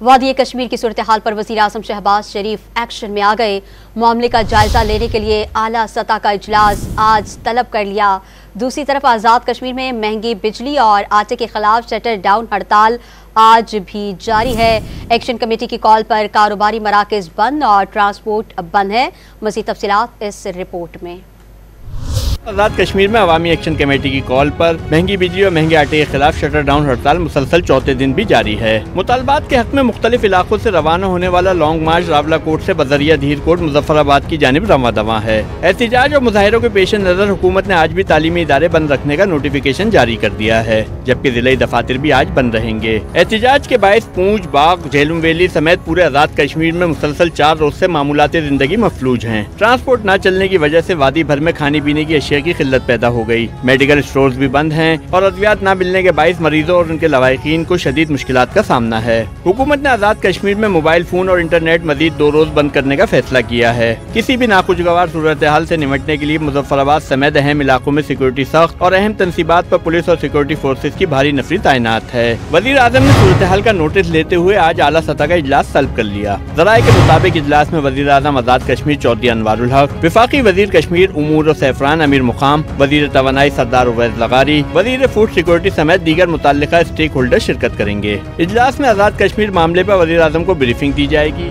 وادی کشمیر کی صورتحال پر وزیر اعظم شہباز شریف ایکشن میں آ گئے۔ معاملے کا جائزہ لینے کے لیے اعلیٰ سطح کا اجلاس آج طلب کر لیا۔ دوسری طرف آزاد کشمیر میں مہنگی بجلی اور آٹے کے خلاف شٹر ڈاؤن ہڑتال آج بھی جاری ہے۔ ایکشن کمیٹی کی کال پر کاروباری مراکز بند اور ٹرانسپورٹ بند ہے۔ مزید تفصیلات اس رپورٹ میں۔ آزاد کشمیر میں عوامی ایکشن کمیٹی کی کال پر مہنگی بجلی اور مہنگے آٹے کے خلاف شٹر ڈاؤن ہڑتال مسلسل چوتھے دن بھی جاری ہے۔ مطالبات کے حق میں مختلف علاقوں سے روانہ ہونے والا لانگ مارچ راولاکوٹ سے بذریعہ دھیر کوٹ مظفر آباد کی جانب رواں دواں ہے۔ احتجاج اور مظاہروں کے پیش نظر حکومت نے آج بھی تعلیمی ادارے بند رکھنے کا نوٹیفیکیشن جاری کر دیا ہے، جبکہ ضلعی دفاتر بھی آج بند رہیں گے۔ احتجاج کے باعث پونچھ، باغ، جہلم ویلی سمیت پورے آزاد کشمیر میں مسلسل 4 روز سے معمولات زندگی مفلوج ہیں۔ ٹرانسپورٹ نہ چلنے کی وجہ سے وادی بھر میں کھانے پینے کی اشیاء کی قلت پیدا ہو گئی۔ میڈیکل سٹورز بھی بند ہیں اور ادویات نہ ملنے کے باعث مریضوں اور ان کے لواحقین کو شدید مشکلات کا سامنا ہے۔ حکومت نے آزاد کشمیر میں موبائل فون اور انٹرنیٹ مزید 2 روز بند کرنے کا فیصلہ کیا ہے۔ کسی بھی ناخوشگوار صورتحال سے نمٹنے کے لیے مظفر آباد سمیت اہم علاقوں میں سیکورٹی سخت اور اہم تنصیبات پر پولیس اور سیکورٹی فورسز کی بھاری نفری تعینات ہے۔ وزیر اعظم نے صورتحال کا نوٹس لیتے ہوئے آج اعلیٰ سطح کا اجلاس طلب کر لیا۔ ذرائع کے مطابق اجلاس میں وزیر اعظم آزاد کشمیر چودھری انوار الحق، وفاقی وزیر کشمیر امور و سیفران امیر مقام، وزیر توانائی سردار اویس لغاری، وزیر فوڈ سیکورٹی سمیت دیگر متعلقہ اسٹیک ہولڈر شرکت کریں گے۔ اجلاس میں آزاد کشمیر معاملے پر وزیر اعظم کو بریفنگ دی جائے گی۔